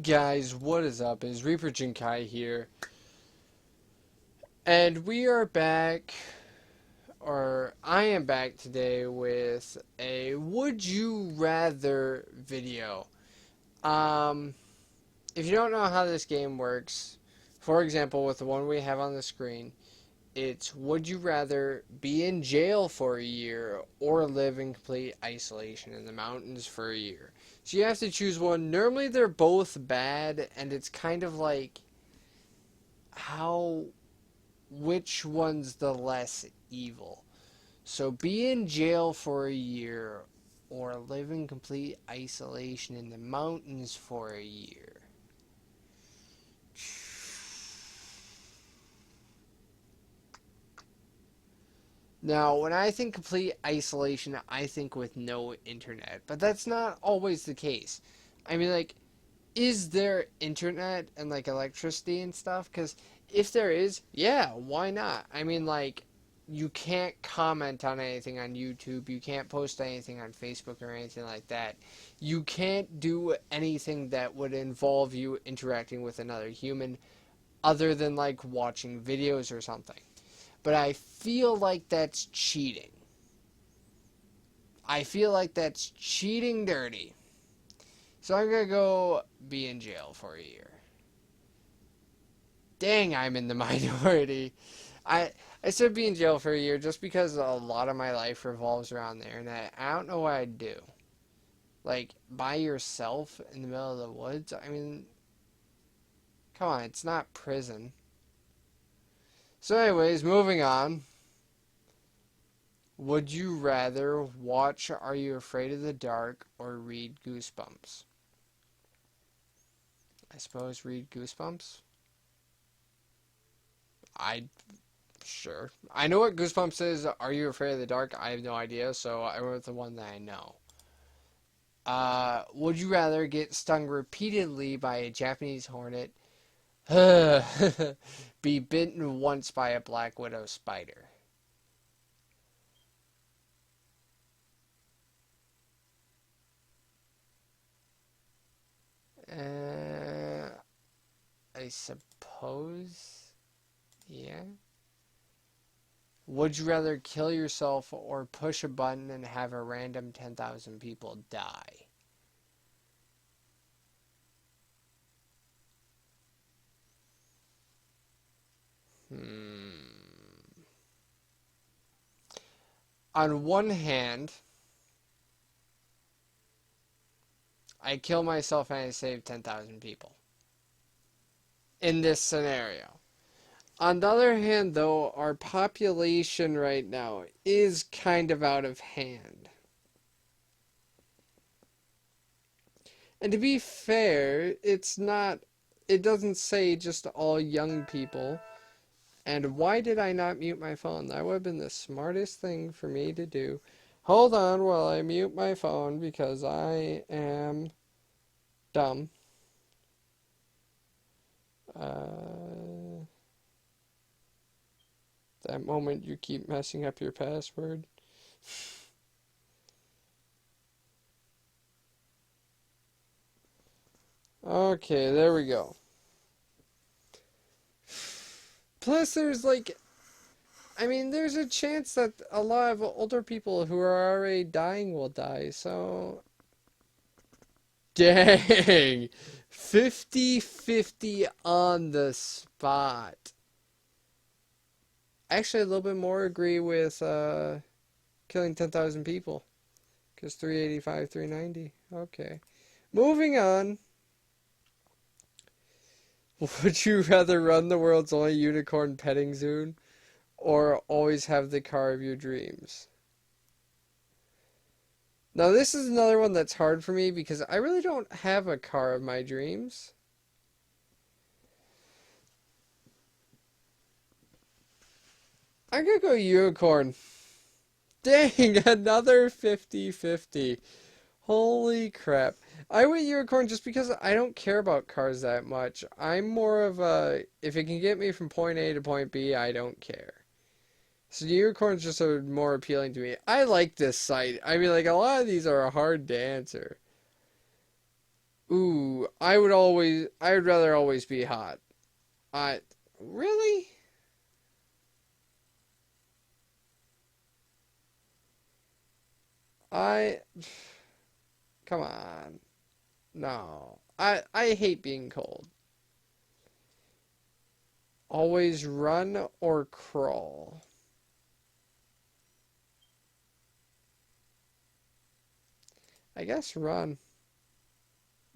Guys, what is up? Is Reaper Jinkai here, and we are back, or I am back today with a Would You Rather video. Um, if you don't know how this game works, for example, with the one we have on the screen, it's would you rather be in jail for a year or live in complete isolation in the mountains for a year? So you have to choose one. Normally they're both bad, and it's kind of like how which one's the less evil. So be in jail for a year or live in complete isolation in the mountains for a year. Now, when I think complete isolation, I think with no internet, but that's not always the case. I mean, like, is there internet and like electricity and stuff? Because if there is, yeah, why not? I mean, like, you can't comment on anything on YouTube, you can't post anything on Facebook or anything like that. You can't do anything that would involve you interacting with another human other than like watching videos or something. But I feel like that's cheating. I feel like that's cheating dirty. So I'm gonna go be in jail for a year. Dang, I'm in the minority. I I said be in jail for a year just because a lot of my life revolves around the internet. I don't know what I'd do. Like by yourself in the middle of the woods. I mean, come on, it's not prison. So, anyways, moving on. Would you rather watch Are You Afraid of the Dark or read Goosebumps? I suppose read Goosebumps. I Sure. I know what Goosebumps is. Are You Afraid of the Dark? I have no idea, so I went with the one that I know. Would you rather get stung repeatedly by a Japanese hornet, be bitten once by a black widow spider? Uh, I suppose, yeah. Would you rather kill yourself or push a button and have a random 10,000 people die? Hmm. On one hand, I kill myself and I save 10,000 people in this scenario. On the other hand, though, our population right now is kind of out of hand. And to be fair, it doesn't say just all young people. And why did I not mute my phone? That would have been the smartest thing for me to do. Hold on while I mute my phone because I am dumb. Uh, that moment you keep messing up your password. Okay, there we go. Plus, there's a chance that a lot of older people who are already dying will die, so. Dang! 50-50 on the spot. Actually, a little bit more agree with killing 10,000 people. Because 385, 390. Okay. Moving on. Would you rather run the world's only unicorn petting zoo or always have the car of your dreams? Now, this is another one that's hard for me because I really don't have a car of my dreams. I'm gonna go unicorn. Dang, another 50-50. Holy crap. I went unicorn just because I don't care about cars that much. I'm more of a, if it can get me from point A to point B, I don't care. So unicorns just are more appealing to me. I like this site. I mean, like, a lot of these are hard to answer. Ooh, I would rather always be hot. I, really? I, come on. No. I hate being cold. Always run or crawl. I guess run.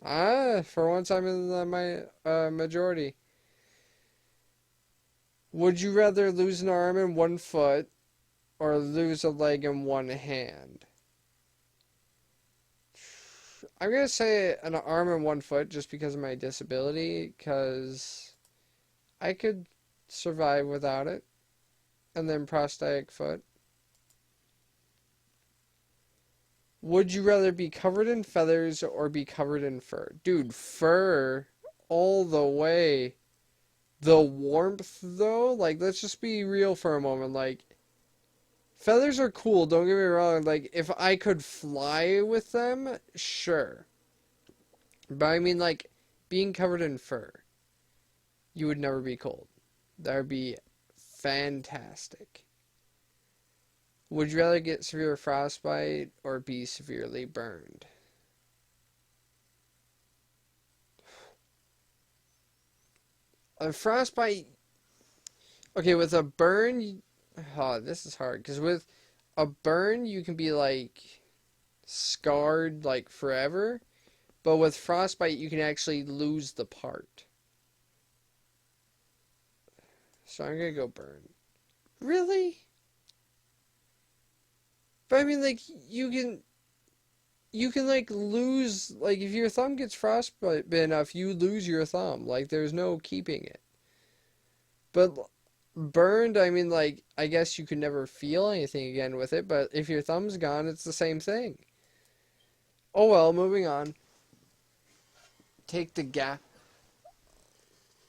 For once I'm in my majority. Would you rather lose an arm and one foot or lose a leg and one hand? I'm gonna say an arm and one foot just because of my disability, because I could survive without it. And then prosthetic foot. Would you rather be covered in feathers or be covered in fur? Dude, fur all the way. The warmth, though, like, let's just be real for a moment. Like, feathers are cool, don't get me wrong. Like, if I could fly with them, sure. But I mean, like, being covered in fur, you would never be cold. That would be fantastic. Would you rather get severe frostbite or be severely burned? A frostbite, okay, with a burn, oh, this is hard. Because with a burn, you can be, like, scarred, like, forever. But with frostbite, you can actually lose the part. So I'm gonna go burn. Really? But I mean, like, you can like lose, like, if your thumb gets frostbite enough, you lose your thumb. Like, there's no keeping it. But burned, I mean, like, I guess you could never feel anything again with it. But if your thumb's gone, it's the same thing. Oh well, moving on. Take the gap.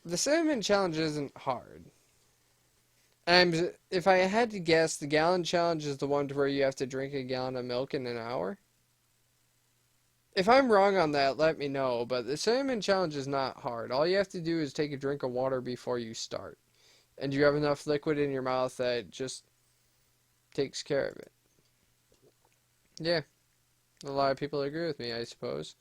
The cinnamon challenge isn't hard. And if I had to guess, the gallon challenge is the one to where you have to drink a gallon of milk in an hour. If I'm wrong on that, let me know. But the cinnamon challenge is not hard. All you have to do is take a drink of water before you start. And you have enough liquid in your mouth that just takes care of it. Yeah, a lot of people agree with me, I suppose.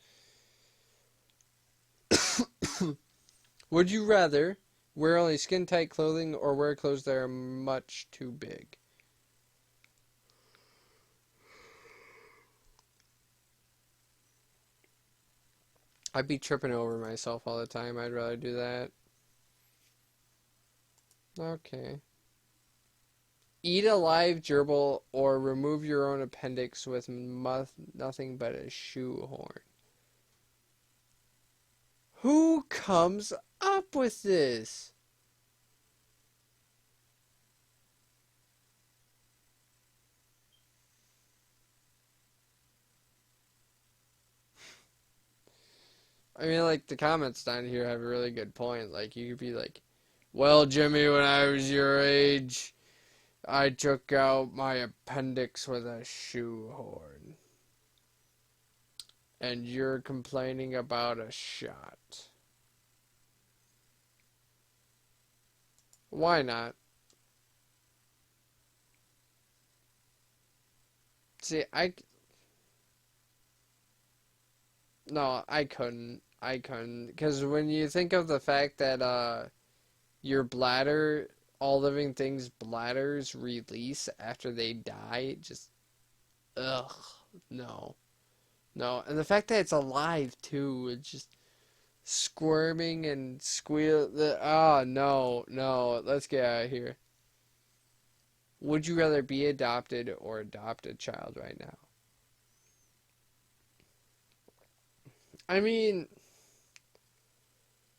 Would you rather wear only skin tight clothing or wear clothes that are much too big? I'd be tripping over myself all the time. I'd rather do that. Okay. Eat a live gerbil or remove your own appendix with nothing but a shoehorn. Who comes up with this? I mean, like, the comments down here have a really good point. Like, you could be like, well, Jimmy, when I was your age, I took out my appendix with a shoehorn. And you're complaining about a shot. Why not? See, no, I couldn't. I couldn't. Because when you think of the fact that, your bladder, all living things' bladders release after they die, just, ugh, no. No. And the fact that it's alive, too, it's just squirming and squeal. Ah, no, no, let's get out of here. Would you rather be adopted or adopt a child right now? I mean,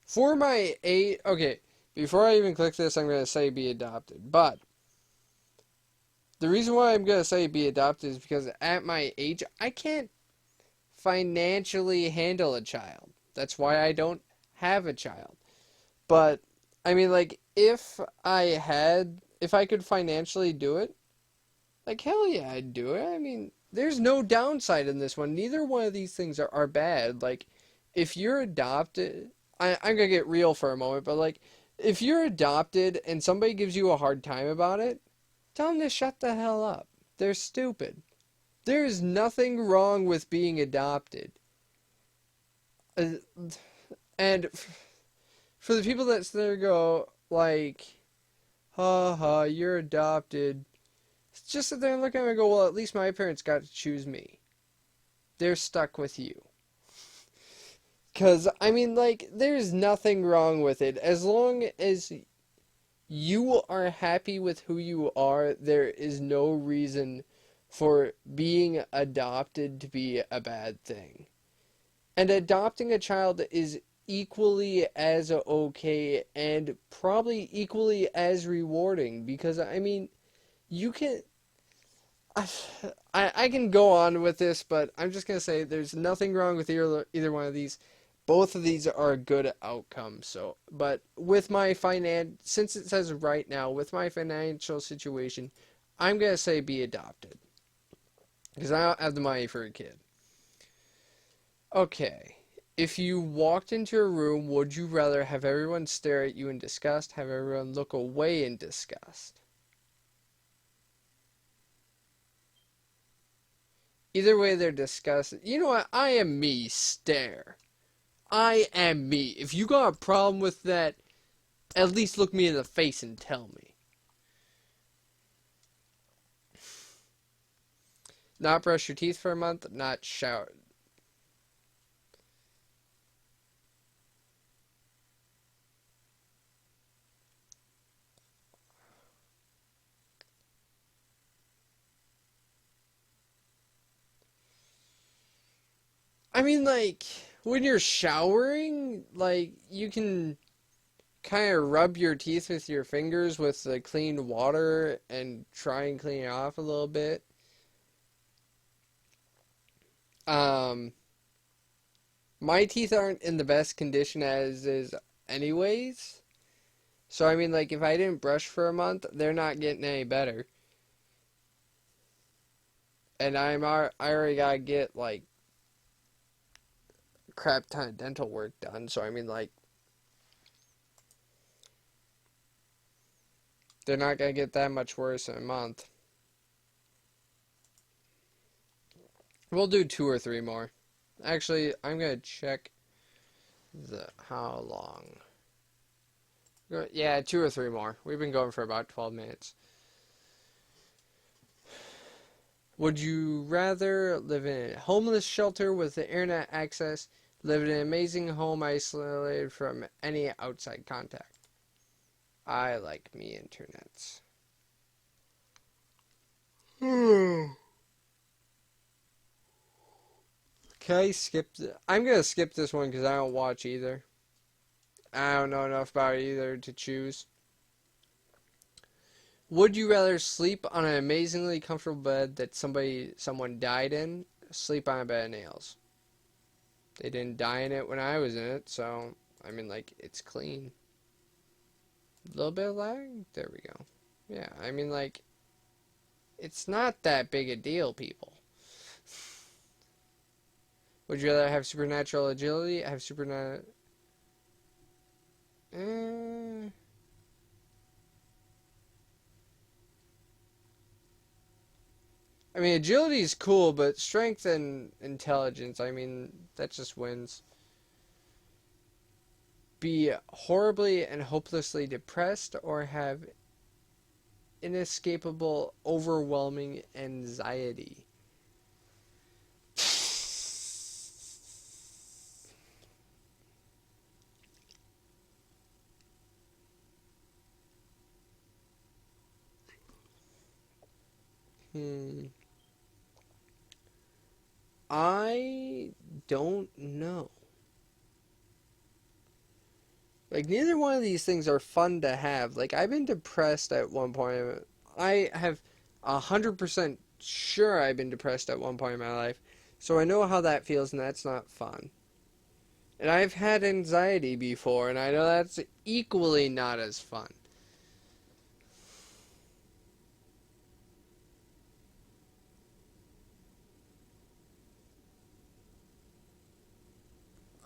for my age, okay, before I even click this, I'm going to say be adopted. But the reason why I'm going to say be adopted is because at my age, I can't financially handle a child. That's why I don't have a child. But, I mean, like, if I could financially do it, like, hell yeah, I'd do it. I mean, there's no downside in this one. Neither one of these things are bad. Like, if you're adopted, I'm gonna get real for a moment, but like, if you're adopted and somebody gives you a hard time about it, tell them to shut the hell up. They're stupid. There is nothing wrong with being adopted. Uh, and for the people that sit there and go, like, ha ha, you're adopted, just sit there and look at them and go, well, at least my parents got to choose me. They're stuck with you. Because, I mean, like, there's nothing wrong with it. As long as you are happy with who you are, there is no reason for being adopted to be a bad thing. And adopting a child is equally as okay and probably equally as rewarding because, I mean, you can. I can go on with this, but I'm just going to say there's nothing wrong with either one of these. Both of these are a good outcome. So, but with my since it says right now, with my financial situation, I'm going to say be adopted. Because I don't have the money for a kid. Okay. If you walked into a room, would you rather have everyone stare at you in disgust, have everyone look away in disgust? Either way, they're disgusted. You know what? I am me. Stare. I am me. If you got a problem with that, at least look me in the face and tell me. Not brush your teeth for a month, not shower. I mean, like, when you're showering, like, you can kind of rub your teeth with your fingers with the clean water and try and clean it off a little bit. Um, my teeth aren't in the best condition as is anyways. So I mean like if I didn't brush for a month, they're not getting any better. And I already gotta get like a crap ton of dental work done. So I mean like they're not gonna get that much worse in a month. We'll do 2 or 3 more. Actually, I'm gonna check the how long. Yeah, 2 or 3 more. We've been going for about 12 minutes. Would you rather live in a homeless shelter with the internet access, live in an amazing home isolated from any outside contact? I like me internets. Okay, I'm gonna skip this one because I don't watch either. I don't know enough about either to choose. Would you rather sleep on an amazingly comfortable bed that someone died in, sleep on a bed of nails? They didn't die in it when I was in it, so I mean like it's clean. A little bit of lag? There we go. Yeah, I mean like it's not that big a deal, people. Would you rather have supernatural agility? Have supernatural I mean, agility is cool, but strength and intelligence, I mean, that just wins. Be horribly and hopelessly depressed or have inescapable, overwhelming anxiety. Hmm. I don't know. Like, neither one of these things are fun to have. Like, I've been depressed at one point. I have 100% sure I've been depressed at one point in my life. So I know how that feels, and that's not fun. And I've had anxiety before, and I know that's equally not as fun.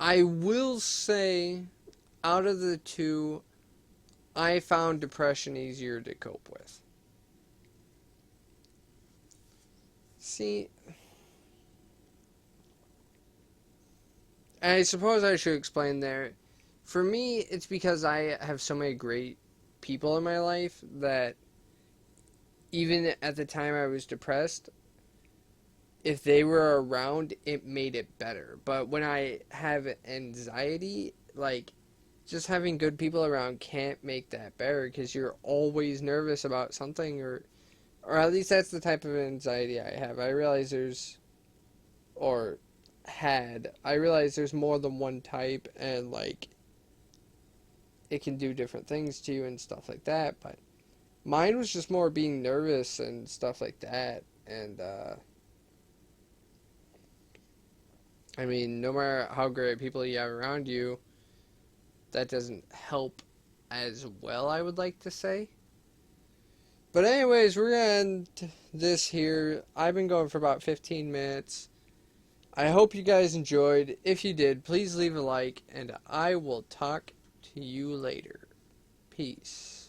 I will say, out of the two, I found depression easier to cope with. See, I suppose I should explain there. For me, it's because I have so many great people in my life that even at the time I was depressed, if they were around, it made it better. But when I have anxiety, like, just having good people around can't make that better because you're always nervous about something, or at least that's the type of anxiety I have. I realize there's, or I realize there's more than one type, and like, it can do different things to you and stuff like that, but mine was just more being nervous and stuff like that, and, I mean, no matter how great people you have around you, that doesn't help as well, I would like to say. But anyways, we're going to end this here. I've been going for about 15 minutes. I hope you guys enjoyed. If you did, please leave a like, and I will talk to you later. Peace.